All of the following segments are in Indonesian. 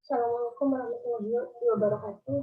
Assalamualaikum warahmatullahi wabarakatuh.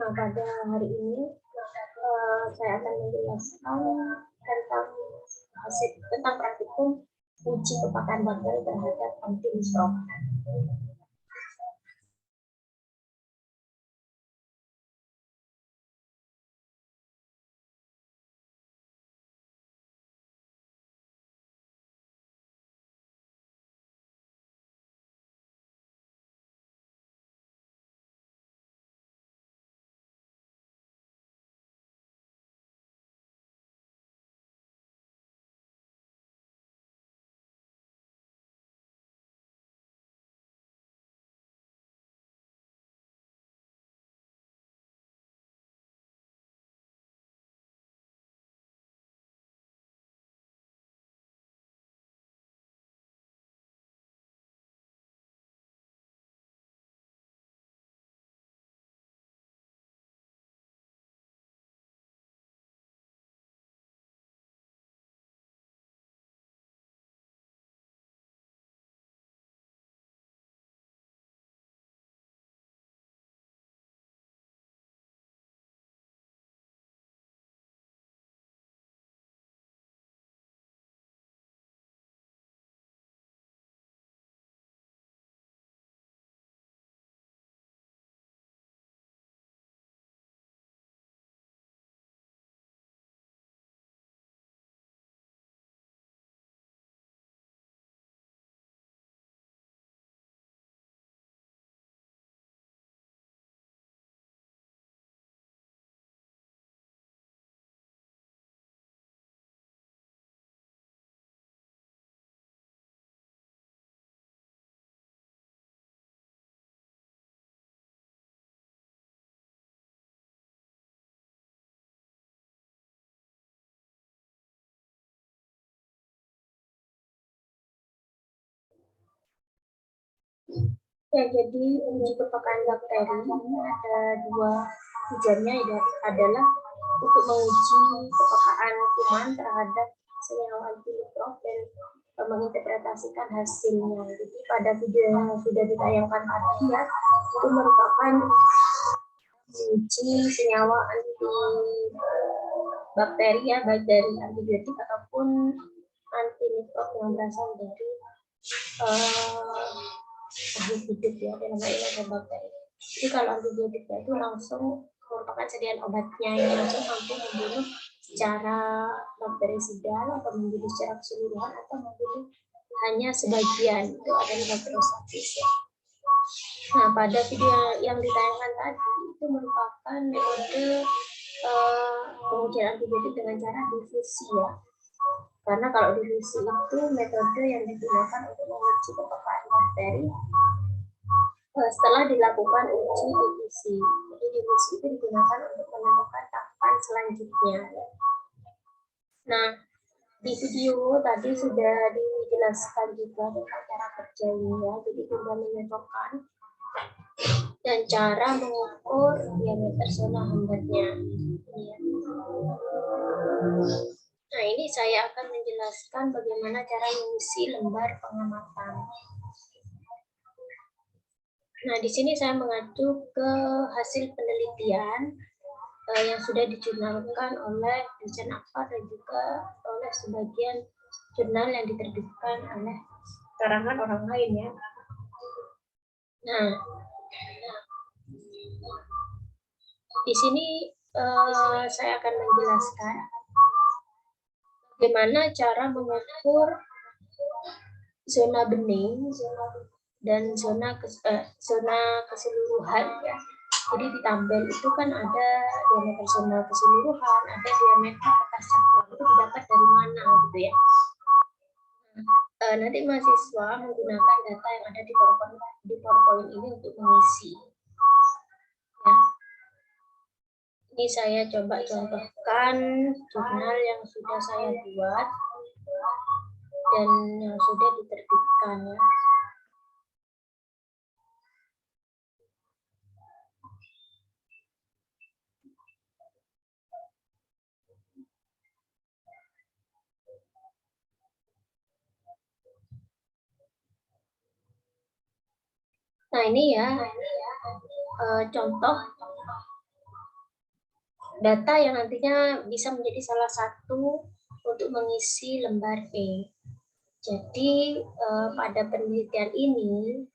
Nah, pada hari ini saya akan menjelaskan tentang praktikum uji kepekaan bakteri terhadap antimikrob. Ya, jadi uji kepekaan bakteri ini ada dua tujuannya, adalah untuk menguji kepekaan kuman terhadap senyawa antimikrob dan menginterpretasikan hasilnya. Jadi pada video yang sudah ditayangkan tadi ya, itu merupakan uji senyawa antibakteri ya, baik dari antibiotik ataupun antimikrob yang berasal dari hidup ya, dan namanya ada bakteri. Jadi kalau antibiotiknya itu langsung merupakan sediaan obatnya yang langsung mampu membunuh secara bakterisida atau membunuh secara keseluruhan atau membunuh hanya sebagian, itu adalah bakteriostatis ya. Nah, pada video yang ditayangkan tadi itu merupakan metode pengujian antibiotik dengan cara difusi ya. Karena kalau difusi itu metode yang digunakan untuk menguji kepekaan bakteri setelah dilakukan uji difusi. Jadi difusi itu digunakan untuk menentukan tahapan selanjutnya. Nah, di video tadi sudah dijelaskan juga tentang cara kerjanya ya. Jadi tinggal menyocokkan dan cara mengukur diameter zona hambatnya. Nah, ini saya akan menjelaskan bagaimana cara mengisi lembar pengamatan. Nah, di sini saya mengacu ke hasil penelitian yang sudah dijurnalkan oleh dosen Akpar dan juga oleh sebagian jurnal yang diterbitkan oleh karangan orang lain ya. Nah, di sini saya akan menjelaskan bagaimana cara mengukur zona bening dan zona keseluruhan ya. Jadi di tabel itu kan ada diameter zona keseluruhan, ada diameter atas cakram, itu didapat dari mana gitu ya. Nanti mahasiswa menggunakan data yang ada di PowerPoint ini untuk mengisi. Ya. Ini saya coba contohkan jurnal yang sudah saya buat dan yang sudah diterbitkan ya. Nah ini ya contoh data yang nantinya bisa menjadi salah satu untuk mengisi lembar E. Jadi pada penelitian ini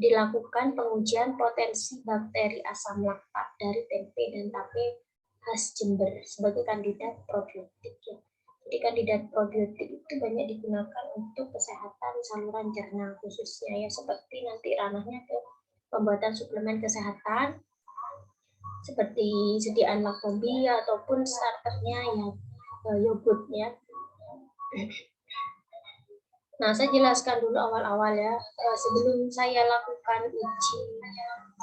dilakukan pengujian potensi bakteri asam laktat dari tempe dan tape khas Jember sebagai kandidat probiotik. Ya. Jadi kandidat probiotik itu banyak digunakan untuk kesehatan saluran cerna khususnya ya, seperti nanti ranahnya ke pembuatan suplemen kesehatan seperti sediaan laktobia ataupun starternya yang yogurtnya. Nah, saya jelaskan dulu awal-awal ya, sebelum saya lakukan uji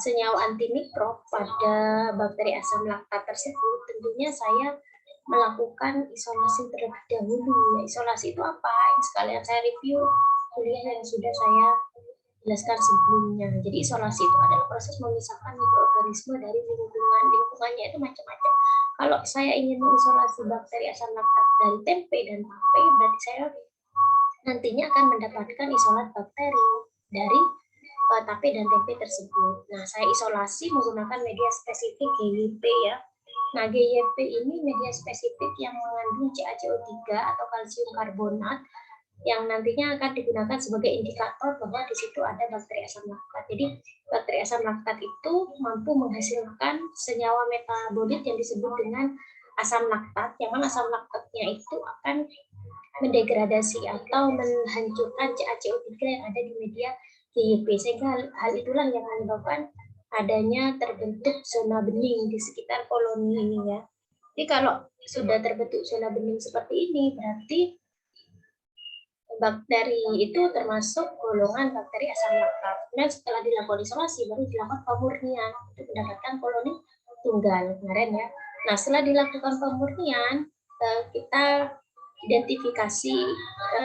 senyawa antimikrob pada bakteri asam laktat tersebut, tentunya saya melakukan isolasi terlebih dahulu. Ya, isolasi itu apa? Ini sekalian saya review kuliah yang sudah saya jelaskan sebelumnya. Jadi isolasi itu adalah proses memisahkan mikroorganisme dari lingkungan. Lingkungannya itu macam-macam. Kalau saya ingin mengisolasi bakteri asam laktat dari tempe dan tape, berarti saya nantinya akan mendapatkan isolat bakteri dari tape dan tempe tersebut. Nah, saya isolasi menggunakan media spesifik GYP ya. Nah, GYP ini media spesifik yang mengandung CaCO3 atau kalsium karbonat yang nantinya akan digunakan sebagai indikator bahwa di situ ada bakteri asam laktat. Jadi, bakteri asam laktat itu mampu menghasilkan senyawa metabolit yang disebut dengan asam laktat, yang mana asam laktatnya itu akan mendegradasi atau menghancurkan CaCO3 yang ada di media GYP, sehingga hal itulah yang menyebabkan adanya terbentuk zona bening di sekitar koloni ini ya. Jadi kalau sudah terbentuk zona bening seperti ini, berarti bakteri itu termasuk golongan bakteri asam laktat. Kemudian setelah dilakukan isolasi, baru dilakukan pemurnian untuk mendapatkan koloni tunggal kemarin ya. Nah, setelah dilakukan pemurnian, kita identifikasi,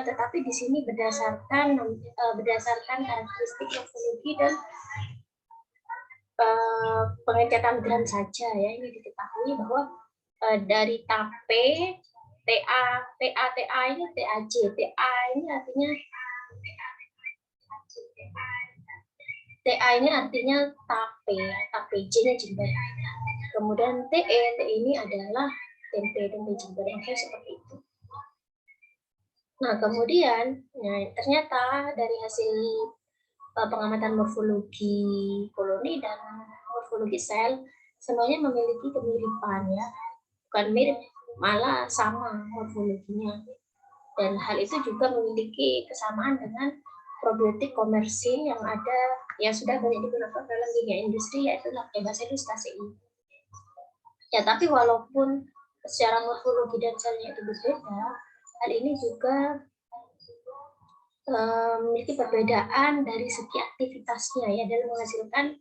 tetapi di sini berdasarkan karakteristik morfologi dan pengecatan gram saja ya. Ini diketahui bahwa dari tape TA ini TAJ, TA ini artinya tape J-nya Jember. Kemudian TE ini adalah tempe Jember yang seperti itu. Nah, kemudian ternyata dari hasil pengamatan morfologi koloni dan morfologi sel, semuanya memiliki kemiripan ya. Bukan mirip, malah sama morfologinya. Dan hal itu juga memiliki kesamaan dengan probiotik komersil yang ada, yang sudah banyak digunakan dalam dunia industri, yaitu Lactobacillus casei. Ya, tapi walaupun secara morfologi dan selnya itu berbeda, hal ini juga memiliki perbedaan dari segi aktivitasnya ya dalam menghasilkan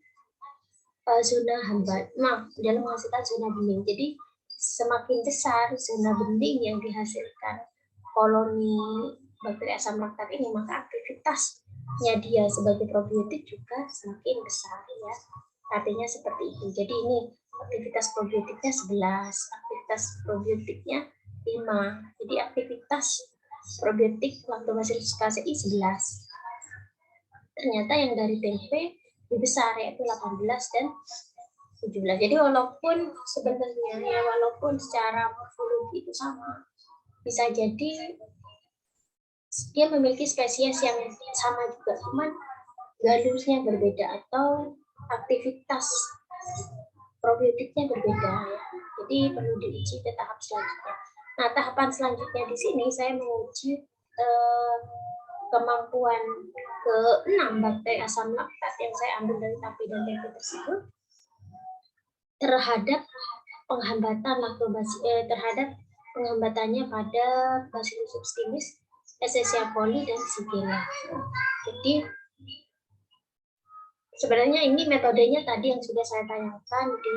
dalam menghasilkan zona bening. Jadi semakin besar zona bening yang dihasilkan koloni bakteri asam laktat ini, maka aktivitasnya dia sebagai probiotik juga semakin besar ya. Artinya seperti itu. Jadi ini aktivitas probiotiknya 11, aktivitas probiotiknya 5. Jadi aktivitas probiotik Lactobacillus casei 11. Ternyata yang dari tempe lebih besar, yaitu 18 dan 17. Jadi walaupun sebenarnya ya, walaupun secara morfologi itu sama, bisa jadi dia memiliki spesies yang sama juga, cuman galusnya berbeda atau aktivitas probiotiknya berbeda ya. Jadi perlu diuji ke tahap selanjutnya. Nah, tahapan selanjutnya di sini saya menguji kemampuan ke-6 bakteri asam laktat yang saya ambil dari tape dan tempe tersebut terhadap penghambatannya pada Bacillus subtilis, Escherichia coli dan Shigella. Jadi sebenarnya ini metodenya tadi yang sudah saya tayangkan di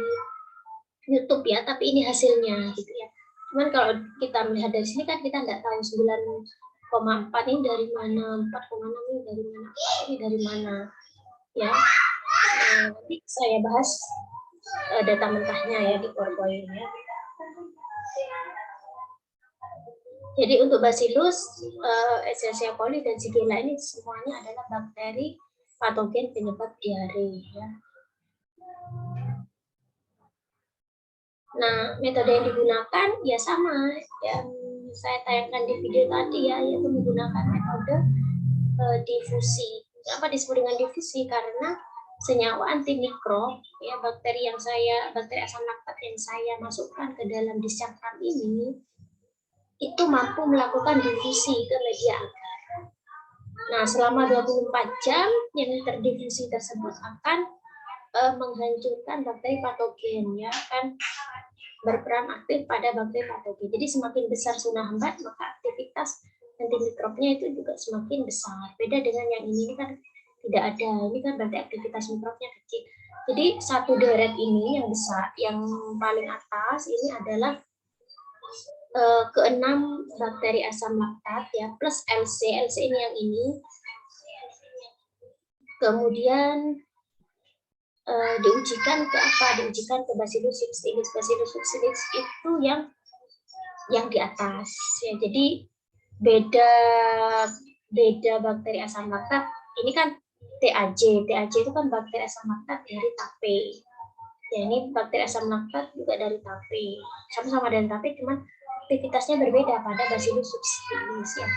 YouTube ya, tapi ini hasilnya gitu ya. Cuman kalau kita melihat dari sini kan kita nggak tahu 9,4 ini dari mana, 4,6 ini dari mana, ini dari mana ya. Nanti saya bahas data mentahnya ya di PowerPoint ya. Jadi untuk Bacillus, Escherichia coli dan Shigella ini semuanya adalah bakteri patogen penyebab diare ya. Nah, metode yang digunakan ya sama yang saya tayangkan di video tadi ya, yaitu menggunakan metode difusi. Kenapa disebut dengan difusi? Karena senyawa anti mikrob ya, bakteri asam laktat yang saya masukkan ke dalam discakram ini itu mampu melakukan difusi ke media agar. Nah, selama 24 jam yang terdifusi tersebut akan menghancurkan bakteri patogen ya, kan berperan aktif pada bakteri patogen. Jadi semakin besar zona hambat, maka aktivitas antimikrobnya itu juga semakin besar. Beda dengan yang ini kan tidak ada. Ini kan berarti aktivitas mikrobnya kecil. Jadi satu deret ini yang besar, yang paling atas ini adalah keenam bakteri asam laktat ya, plus LC. LC ini yang ini. Kemudian diujikan ke apa? Diujikan ke Bacillus subtilis. Bacillus subtilis itu yang di atas ya. Jadi beda bakteri asam laktat. Ini kan TAJ. TAJ itu kan bakteri asam laktat dari tape. Ya, ini bakteri asam laktat juga dari tape. Sama-sama dari tape, cuman aktivitasnya berbeda pada Bacillus subtilis ya.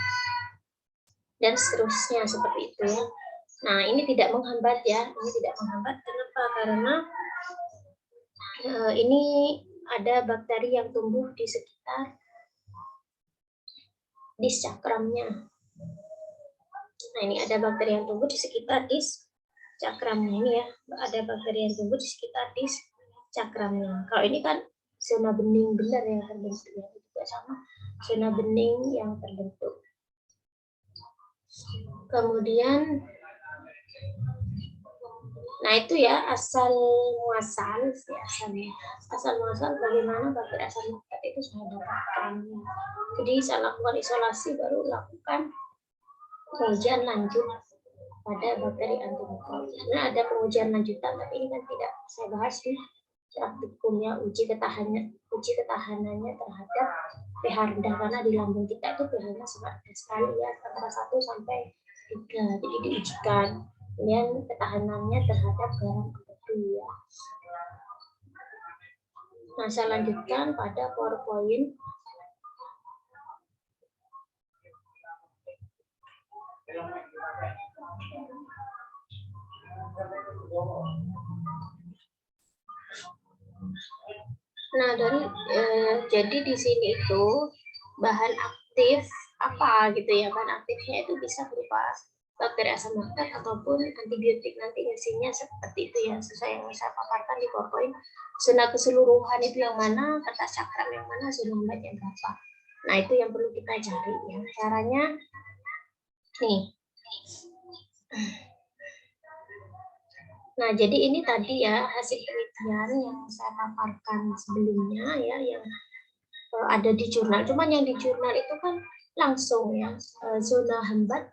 Dan seterusnya seperti itu ya. Nah, ini tidak menghambat ya. Ini tidak menghambat. Kenapa? Karena ini ada bakteri yang tumbuh di sekitar discakramnya. Nah, ini ada bakteri yang tumbuh di sekitar discakramnya ini ya. Ada bakteri yang tumbuh di sekitar discakramnya. Kalau ini kan zona bening benar yang terbentuk ya. Itu juga sama. Zona bening yang terbentuk. Kemudian nah itu ya asal muasal bagaimana bakteri asam laktat itu saya dapatkan. Jadi saya lakukan isolasi baru lakukan pengujian lanjut pada bakteri antimikrobik. Sebenarnya ada pengujian lanjutan tapi ini kan tidak saya bahas di praktikumnya, uji ketahanannya terhadap pH rendah, karena di lambung kita itu pH-nya sangat sekali ya, antara 1 sampai 3. Jadi diujikan kemudian ketahanannya terhadap garam kebetulan ya. Nah, saya lanjutkan pada PowerPoint. Nah, jadi di sini itu bahan aktif apa gitu ya, bahan aktifnya itu bisa berupa bakteri asam laktat ataupun antibiotik. Nanti isinya seperti itu ya, sesuai yang saya paparkan di PowerPoint. Zona keseluruhan itu yang mana, kertas cakram yang mana, zona hambatnya berapa. Nah, itu yang perlu kita cari ya. Caranya nih. Nah, jadi ini tadi ya hasil penelitian yang saya paparkan sebelumnya ya, yang ada di jurnal. Cuman yang di jurnal itu kan langsung ya, zona hambat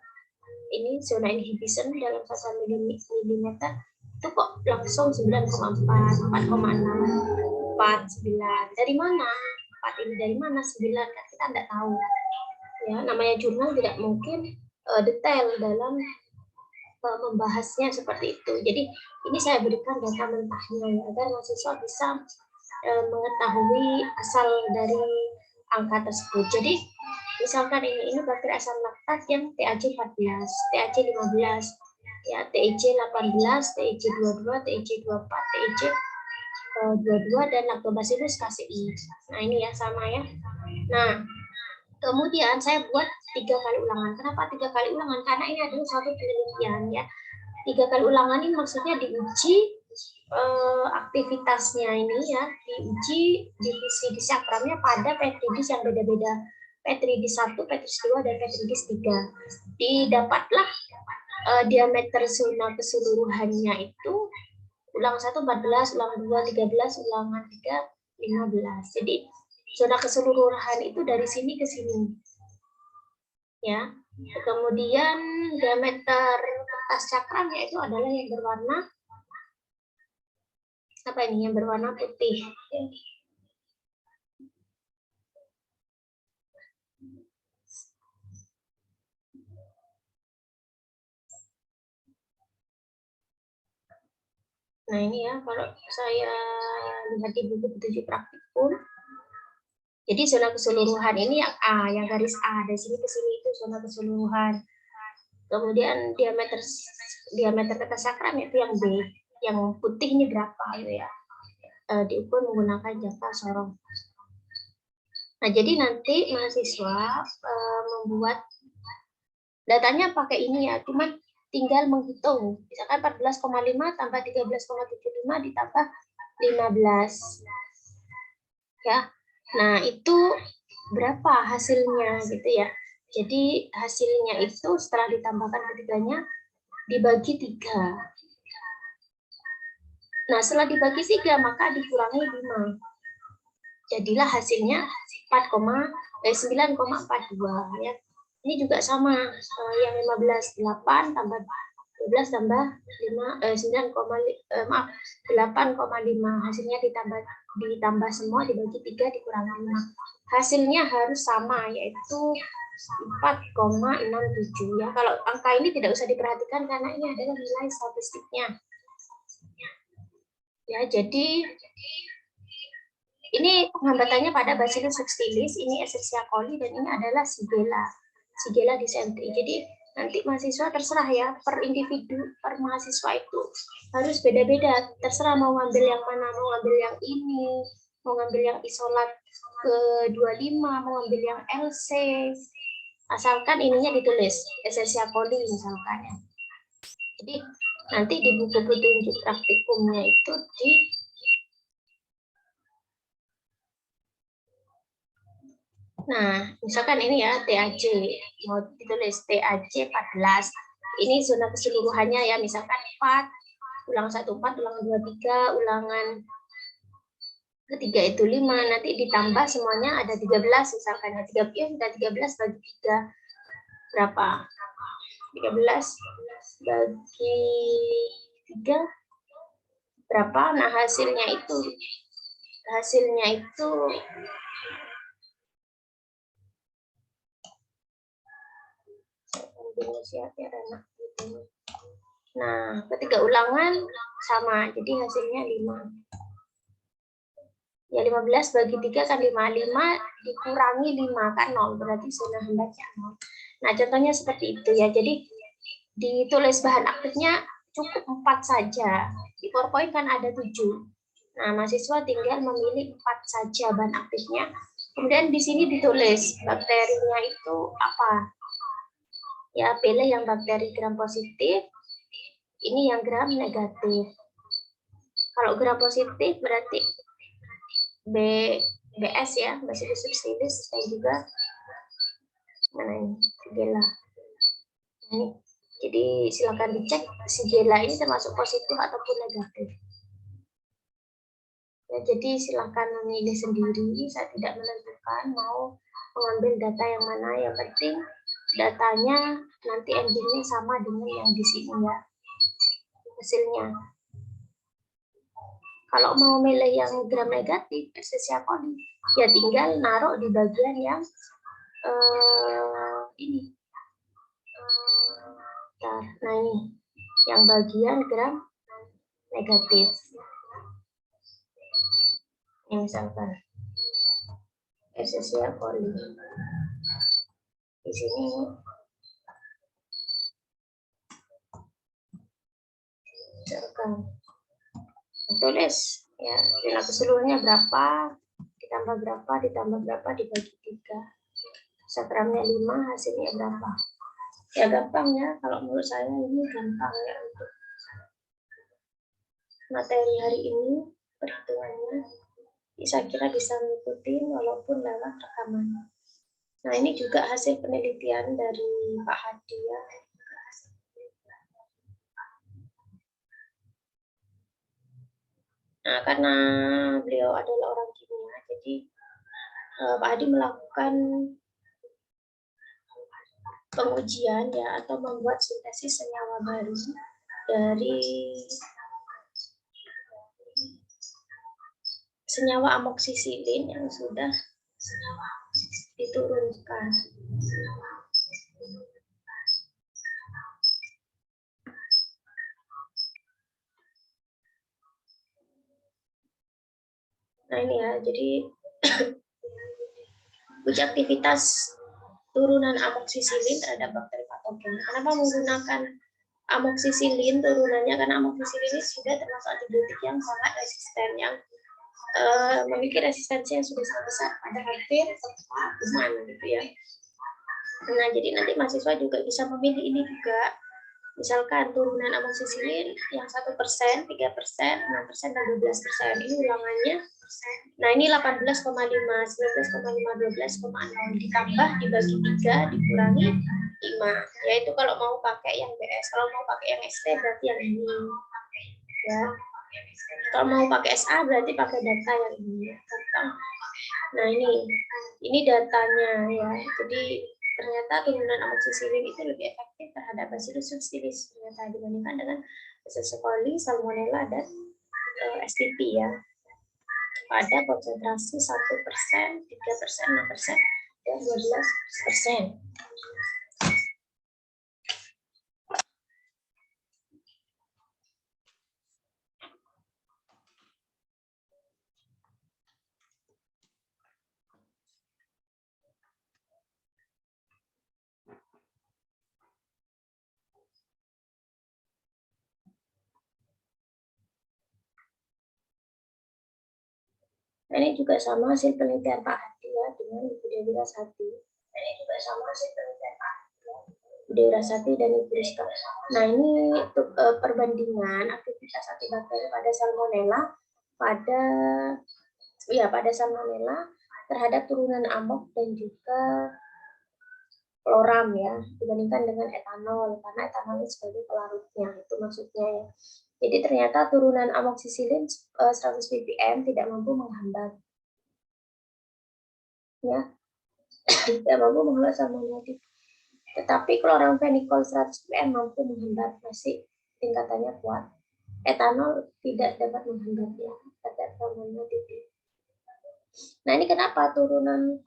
ini, zona inhibition dalam 1 milimeter itu kok langsung 9,4, 4,6, 4,9. Dari mana? 4 ini dari mana? 9 kan kita tidak tahu. Ya, namanya jurnal tidak mungkin detail dalam membahasnya seperti itu. Jadi ini saya berikan data mentahnya ya, agar mahasiswa bisa mengetahui asal dari angka tersebut. Jadi misalkan ini bakteri asam laktat yang TAJ 14, TAJ 15, ya TEJ 18, TEJ 22, TEJ 24, TEJ 22 dan Lactobacillus casei. Nah, ini ya sama ya. Nah, kemudian saya buat 3 kali ulangan. Kenapa 3 kali ulangan? Karena ini adalah suatu penelitian ya. 3 kali ulangan ini maksudnya diuji aktivitasnya ini ya, diuji divisi discakramnya pada petridis yang beda-beda. Petridis 1, petridis 2, dan petridis 3. Didapatlah diameter zona keseluruhannya itu ulangan 1 14, ulangan 2 13, ulangan 3 15. Jadi zona keseluruhan itu dari sini ke sini. Ya. Kemudian diameter kertas cakramnya itu adalah yang berwarna apa ini? Yang berwarna putih. Nah ini ya, kalau saya lihat di buku petunjuk praktikum, jadi zona keseluruhan ini yang A, yang garis A, dari sini ke sini itu zona keseluruhan. Kemudian diameter kata sakram itu yang B, yang putih ini berapa gitu ya. Diukur menggunakan jangka sorong. Nah, jadi nanti mahasiswa membuat datanya pakai ini ya, cuman tinggal menghitung. Misalkan 14,5 tambah 13,75 ditambah 15. Ya. Nah, itu berapa hasilnya gitu ya. Jadi hasilnya itu setelah ditambahkan ketiganya dibagi 3. Nah, setelah dibagi 3 maka dikurangi 5. Jadilah hasilnya 9,42 ya. Ini juga sama, yang 15 8 tambah 12 tambah 8,5 hasilnya ditambah semua dibagi 3 dikurangi 5. Hasilnya harus sama, yaitu 4,67 ya. Kalau angka ini tidak usah diperhatikan karena ini adalah nilai statistiknya. Ya, jadi ini penghambatannya pada Bacillus subtilis, ini Escherichia coli, dan ini adalah Shigella dysentery. Jadi nanti mahasiswa terserah ya, per individu, per mahasiswa itu harus beda-beda. Terserah mau ngambil yang mana, mau ngambil yang ini, mau ngambil yang isolat ke-25, mau ngambil yang LC. Asalkan ininya ditulis, Escherichia coli misalkan ya. Jadi nanti di buku petunjuk praktikumnya itu nah, misalkan ini ya TAJ, mau ditulis TAJ 14. Ini zona keseluruhannya ya, misalkan 4, ulangan 1 4, ulangan 2 3, ulangan ketiga itu 5, nanti ditambah semuanya ada 13 misalkan ya. 13 bagi 3 berapa? 13 bagi 3 berapa? Nah, hasilnya itu nah, ketiga ulangan sama, jadi hasilnya 5. Ya, 15 bagi 3 kan 5. 5 dikurangi 5 kan 0, berarti zona hambatnya 0. Nah, contohnya seperti itu ya. Jadi ditulis bahan aktifnya cukup 4 saja. Di PowerPoint kan ada 7. Nah, mahasiswa tinggal memilih 4 saja bahan aktifnya. Kemudian di sini ditulis bakterinya itu apa. Ya, pilih yang bakteri gram positif, ini yang gram negatif. Kalau gram positif berarti BS ya, Bacillus subtilis, dan juga mana ini, Shigella. Nah, jadi silakan dicek Shigella ini termasuk positif ataupun negatif. Ya, jadi silakan memilih sendiri, saya tidak menentukan mau mengambil data yang mana, yang penting datanya nanti endingnya sama dengan yang di sini ya, hasilnya. Kalau mau milih yang gram negatif, Escherichia coli, ya tinggal naruh di bagian yang ini. Nah ini, yang bagian gram negatif. Ini misalkan Escherichia coli. Di sini misalkan tulis ya, nilai keseluruhannya berapa, ditambah berapa dibagi 3. Sakramnya 5, hasilnya berapa. Ya gampang ya, kalau menurut saya ini gampang ya untuk materi hari ini, perhitungannya. Saya kira bisa mengikuti walaupun lewat rekaman. Nah, ini juga hasil penelitian dari Pak Hadi ya. Nah, karena beliau adalah orang kimia, jadi Pak Hadi melakukan pengujian ya, atau membuat sintesis senyawa baru dari senyawa amoksisilin yang sudah diturunkan. Nah ini ya, jadi uji aktivitas turunan amoksisilin terhadap bakteri patogen. Kenapa menggunakan amoksisilin turunannya? Karena amoksisilin ini sudah termasuk antibiotik yang sangat resisten, yang memiliki resistensi yang sudah sangat besar pada hampir semua kuman gitu ya. Nah, jadi nanti mahasiswa juga bisa memilih ini juga. Misalkan turunan amoksisilin yang 1%, 3%, 6%, dan 12%. Ini ulangannya. Nah, ini 18,5, 19,5, 12,0 ditambah dibagi 3 dikurangi 5. Yaitu kalau mau pakai yang BS, kalau mau pakai yang ST berarti yang ini. Ya. Kalau mau pakai SA berarti pakai data yang ini. Nah, ini datanya ya. Jadi ternyata turunan amoksisilin itu lebih efektif terhadap Bacillus subtilis ternyata dibandingkan dengan Bacillus coli, Salmonella, dan STP ya. Pada konsentrasi 1%, 3%, 6%, dan 12%. Nah, ini juga sama hasil penelitian Pak Hadi ya dengan Ibu Dewi Rasati. Ini juga sama hasil penelitian Pak Hadi ya, Ibu Dewi Rasati dan Ibu Rizka. Nah, ini perbandingan aktivitas antibakteri pada Salmonella pada Salmonella terhadap turunan amok dan juga kloram ya dibandingkan dengan etanol, karena etanol ini sebagai pelarutnya, itu maksudnya ya. Jadi ternyata turunan amoksisilin 100 ppm tidak mampu menghambat ya, tidak mampu menghambat salmonella. Tetapi kloramfenikol 100 ppm mampu menghambat, masih tingkatannya kuat. Etanol tidak dapat menghambat ya, kata salmonella. Nah, ini kenapa turunan